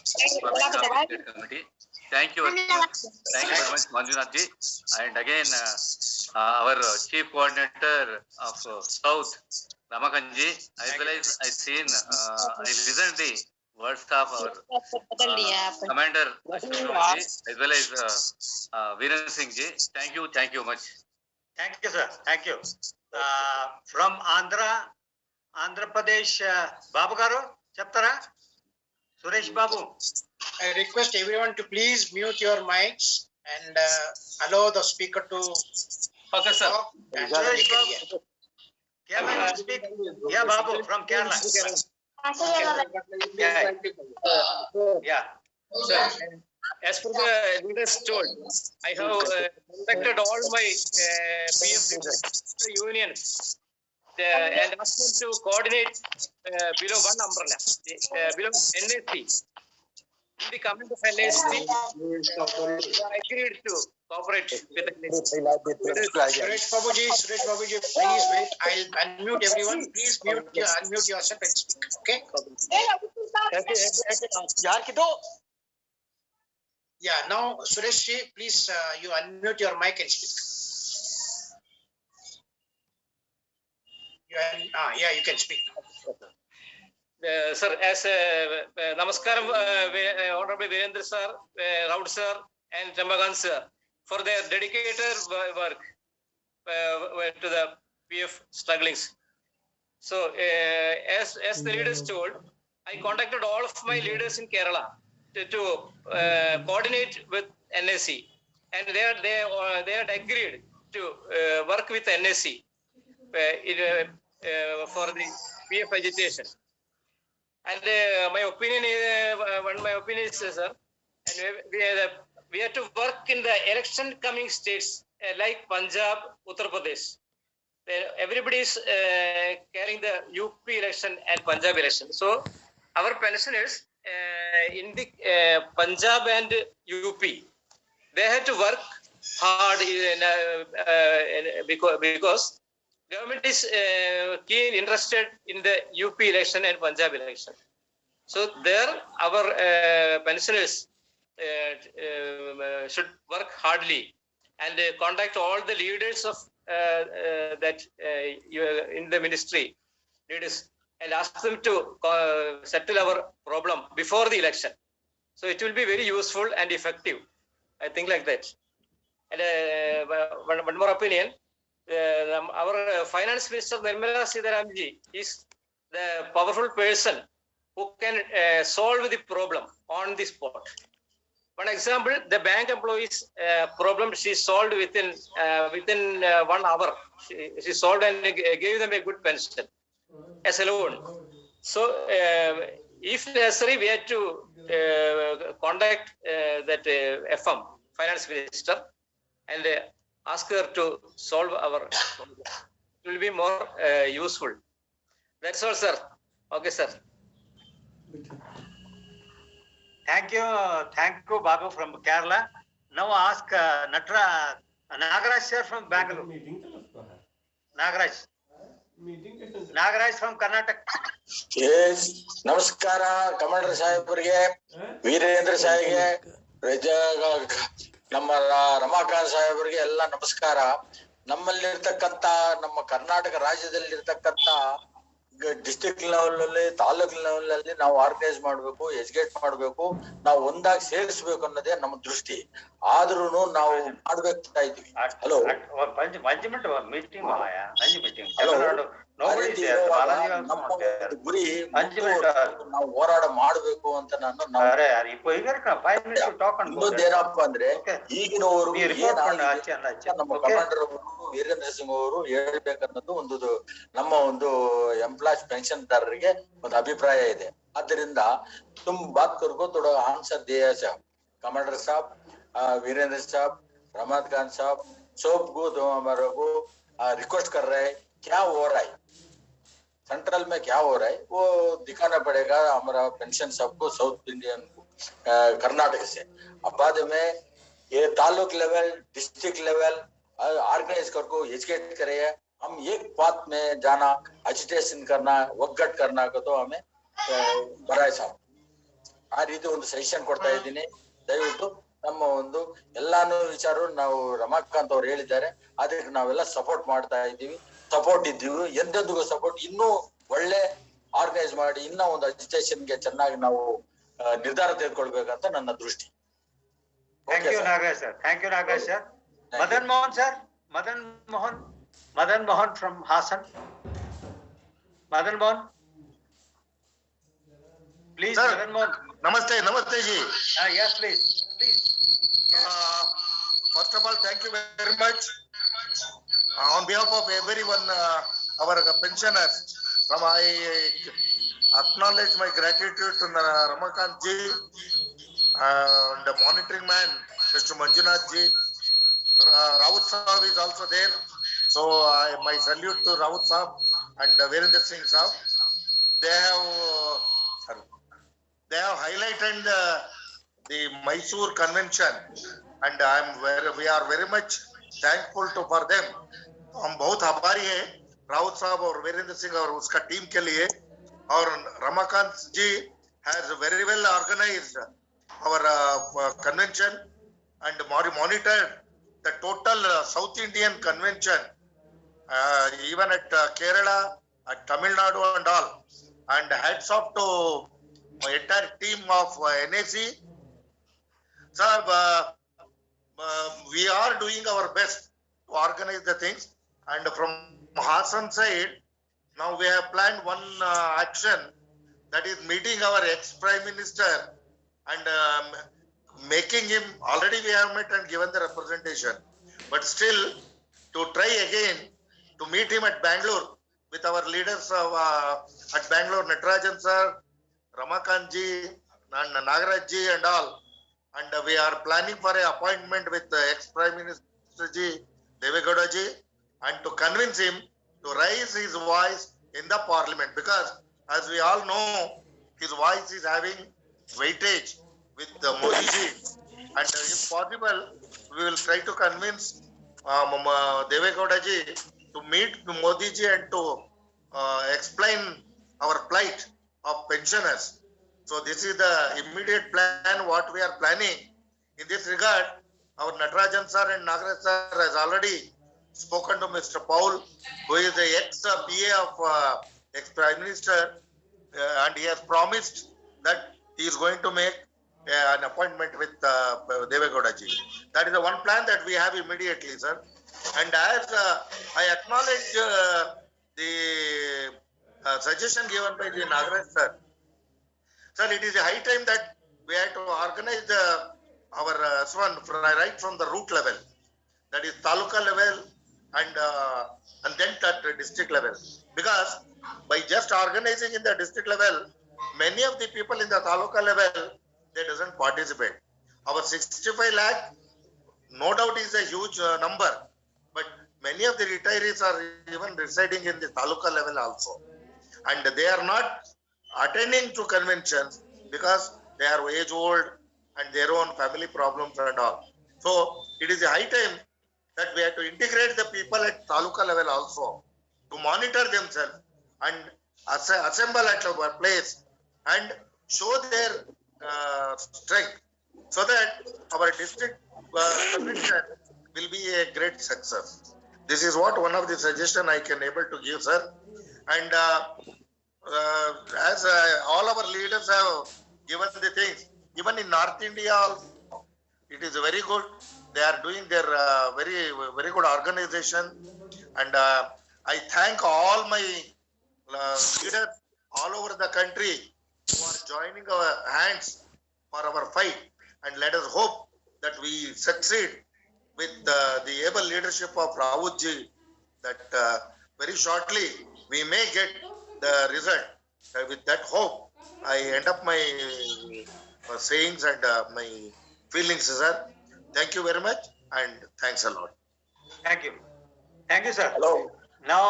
Thank you very much, Manjunath ji. And again, our chief coordinator of South, Ramakant ji, as well as I listened the words of our commander, Ashwin ji, as well as Viren Singh ji. Thank you much. Thank you, sir. Thank you. From Andhra Pradesh, Babu garu, chaptara. Suresh Babu. I request everyone to please mute your mics and allow the speaker to Okay, sir. talk. And Suresh Babu. Kerala to speak. Yeah, Babu from Kerala. Yeah. Sir, as per the leaders told, I have contacted all my PF unions and asked them to coordinate below one umbrella, below NSC. In the comment of NSC, I agreed to cooperate with NSC. Suresh Babuji, please wait. I'll unmute everyone. Please unmute yourself and speak. Okay? Yeah. Now, Suresh ji, please you unmute your mic and speak. Yeah, you can speak. Sir, as Namaskaram, Honorable Virendra sir, Raut sir, and Ramakant sir, for their dedicated work to the PF strugglings. So, as the leaders told, I contacted all of my leaders in Kerala to coordinate with NSC, and they had agreed to work with NSC for the PF agitation. And my opinion is, sir, and we have to work in the election coming states like Punjab, Uttar Pradesh. Everybody is carrying the UP election and Punjab election. So our pensioners in the Punjab and UP, they had to work hard because government is keen interested in the UP election and Punjab election. So there our pensioners should work hardly and contact all the leaders of that in the ministry leaders and ask them to settle our problem before the election. So it will be very useful and effective. I think like that. And one more opinion. Our finance minister Nirmala Sitharamanji is the powerful person who can solve the problem on the spot. One example, the bank employees problem she solved within 1 hour. She solved and gave them a good pension as a loan. So if necessary, we had to contact that FM finance minister and ask her to solve our problem. It will be more useful. That's all, sir. Okay, sir. Thank you, Babu from Kerala. Now ask Nagaraj sir from Bangalore. Nagaraj from Karnataka. Yes, Namaskara, Commander Sahiburge, Virendra Sahiburge, ನಮ್ಮ ರಮಾಕಾಂತ್ ಸಾಹೇಬರಿಗೆ ಎಲ್ಲ ನಮಸ್ಕಾರ. ನಮ್ಮಲ್ಲಿರ್ತಕ್ಕಂಥ ನಮ್ಮ Karnataka ರಾಜ್ಯದಲ್ಲಿರ್ತಕ್ಕಂಥ district level ಅಲ್ಲಿ taluk level ಅಲ್ಲಿ ನಾವು organise ಮಾಡ್ಬೇಕು, educate ಮಾಡ್ಬೇಕು, ನಾವು ಒಂದಾಗಿ ಸೇರಿಸ್ಬೇಕು ಅನ್ನೋದೇ ನಮ್ಮ ದೃಷ್ಟಿ. ಆದ್ರೂ ನಾವು ಮಾಡ್ಬೇಕಾಗ್ತಾ ಇದ್ವಿ. ಹಲೋ ಗುರಿ ನಾವು ಹೋರಾಟ ಮಾಡ್ಬೇಕು ಅಂತ ಇನ್ನೊಂದೇನಪ್ಪ ಅಂದ್ರೆ ಈಗಿನವರು ನಮ್ಮ ಕಮಾಂಡರ್ ಅವರು ವೀರೇಂದ್ರ ಸಿಂಗ್ ಅವರು ಹೇಳ್ಬೇಕನ್ನೋದು ಒಂದು ನಮ್ಮ ಒಂದು ಎಂಪ್ಲಾಯ್ಸ್ ಪೆನ್ಷನ್ ದಾರರಿಗೆ ಒಂದು ಅಭಿಪ್ರಾಯ ಇದೆ. ಆದ್ದರಿಂದ तुम बात करो थोड़ा आंसर दिया साहब, कमांडर साहब, वीरेंद्र साहब, रमाकांत साहब, सबको तो हमारे को रिक्वेस्ट कर रहे हैं क्या हो रहा है सेंट्रल में, क्या हो रहा है वो दिखाना पड़ेगा हमारा पेंशन सबको साउथ इंडियन कर्नाटक से. अब बाद में ये taluk level district level organise करको एजुकेट करे, हम एक बात में जाना एजिटेशन करना ಒಗ್ಗಟ್ करना को तो हमें ಬರಾಯ್ ಸಾಬ್ ಆ ರೀತಿ ಒಂದು ಸಜೆಷನ್ ಕೊಡ್ತಾ ಇದ್ದೀನಿ. ದಯವಿಟ್ಟು ನಮ್ಮ ಒಂದು ಎಲ್ಲಾನು ವಿಚಾರ ನಾವು ರಮಾಕಾಂತ್ ಅವ್ರು ಹೇಳಿದ್ದಾರೆ, ಅದಕ್ಕೆ ನಾವೆಲ್ಲ ಸಪೋರ್ಟ್ ಮಾಡ್ತಾ ಇದ್ದೀವಿ, ಸಪೋರ್ಟ್ ಇದ್ದೀವಿ, ಎಂದೆಂದಿಗೂ ಸಪೋರ್ಟ್. ಇನ್ನೂ ಒಳ್ಳೆ ಆರ್ಗನೈಸ್ ಮಾಡಿ ಇನ್ನ ಒಂದು ಅಜಿಟೇಷನ್ಗೆ ಚೆನ್ನಾಗಿ ನಾವು ನಿರ್ಧಾರ ತೆಗೆದುಕೊಳ್ಬೇಕಂತ ನನ್ನ ದೃಷ್ಟಿ. Thank you Nagaraj sir. Thank you Nagaraj sir. Madan Mohan sir, Madan Mohan from Hassan. Madan Mohan please. Madan Mohan नमस्ते जी. Yes, please. First of all, thank you very much on behalf of everyone, our pensioners. I acknowledge my gratitude to Ramakant ji and the monitoring man Mr. Manjunath ji. Raut Saab is also there, so my salute to Raut Saab and Virendra Singh Saab. They have highlighted the Mysore Convention, and we are very much thankful for them. हम बहुत आभारी हैं राउत साहब और वीरेंद्र सिंह और उसका team के लिए. और रमाकांत जी has very well organized our convention and monitored the total South Indian convention, even at Kerala, at Tamil Nadu and all. and hats off to my entire team of NAC. Sir, we are doing our best to organize the things, and from Hassan side, now we have planned one action, that is meeting our ex-Prime Minister and making him, already we have met and given the representation, but still to try again to meet him at Bangalore with our leaders of, at Bangalore, Natarajan sir, Ramakant ji, and Nagaraj ji and all. And we are planning for an appointment with the ex-Prime Minister ji, Devegowda ji, and to convince him to raise his voice in the parliament, because as we all know, his voice is having weightage with Modi ji, and if possible, we will try to convince Devegowda ji to meet Modi ji and to explain our plight of pensioners. So this is the immediate plan what we are planning. In this regard, our Natarajan sir and Nagaraj sir has already spoken to Mr. Paul, who is the ex-PA of ex-Prime Minister, and he has promised that he is going to make an appointment with Devegowda ji. That is the one plan that we have immediately, sir. And as I acknowledge the suggestion given by the Nagaraj sir, sir, it is a high time that we have to organize our SWAN right from the root level, that is taluka level and then at district level. Because by just organizing in the district level, many of the people in the taluka level, they doesn't participate. Our 65 lakh, no doubt, is a huge number, but many of the retirees are even residing in the taluka level also, and they are not attending to conventions because they are age old and their own family problems and all. So it is a high time that we have to integrate the people at taluka level also to monitor themselves and assemble at our place and show their strength, so that our district convention will be a great success. This is what one of the suggestions I can able to give, sir. And as all our leaders have given the things, even in North India, it is very good. They are doing their very good organization, and I thank all my leaders all over the country who are joining our hands for our fight, and let us hope that we succeed with the able leadership of Raut ji, that very shortly we may get the result. With that hope, I end up my sayings and my feelings, sir. Thank you very much, and thanks a lot. Thank you. Thank you, sir. Hello. Now,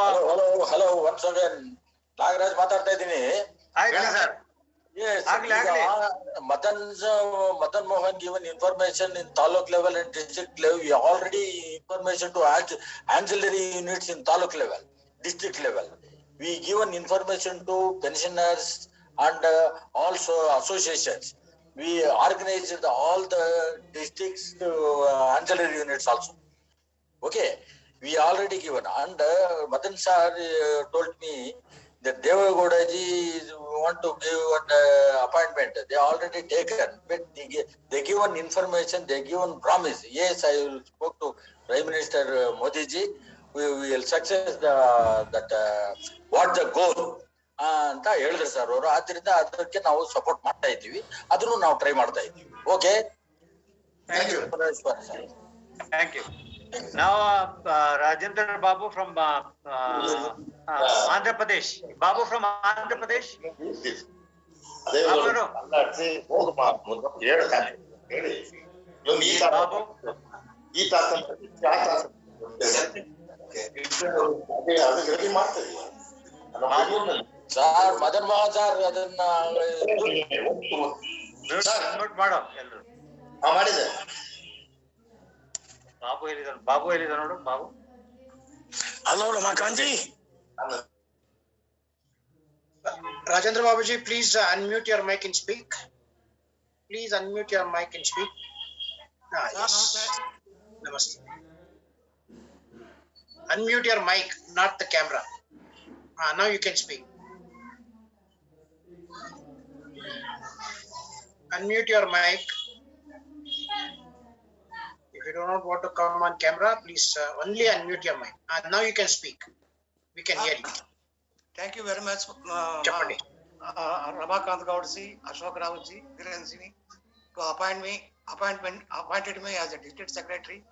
hello. Once again, Nagaraj ಮಾತಾಡ್ತಾ ಇದ್ದೀನಿ. sir. Yes. Madan Mohan given information in taluk level and district level. We already information to ancillary units in taluk level, district level. We given information to pensioners and also associations. We organized all the districts ancillary units also. Okay, we already given. And Madan sir told me that Devegowda ji want to give an appointment. They already taken, but they given information, they given promise. Yes, I will spoke to Prime Minister Modi ji. We will success that what the goal ಅಂತ ಹೇಳಿದ್ರು sir ಅವರು. ಆದ್ರಿಂದ ಅದಕ್ಕೆ ನಾವು support ಮಾಡ್ತಾ ಇದ್ದೀವಿ, ಅದನ್ನು ನಾವು ಟ್ರೈ ಮಾಡ್ತಾ ಇದ್ದೀವಿ. Okay, thank you. Thank you. Now Rajendra Babu from Andhra Pradesh. Babu from Andhra Pradesh. Babu. Sir Madan Mohan sir ಅದನ್ನ ಮಾಡೋ ಎಲ್ರು ಮಾಡಿದೆ. ಬಾಬು ಹೇಳಿದ ನೋಡು. Babu, hello Ramakant G. Rajendra Babuji, please unmute your mic and speak. Please unmute your mic and speak. Yes. Namaste. Unmute your mic, not the camera. Now you can speak. unmute your mic. If you do not want to come on camera, please only unmute your mic. Now you can speak. We can hear you. Thank you very much, Chappandi. Ramakant Gaud ji, Ashok Rao ji, Viren ji, to appointed me as a district secretary.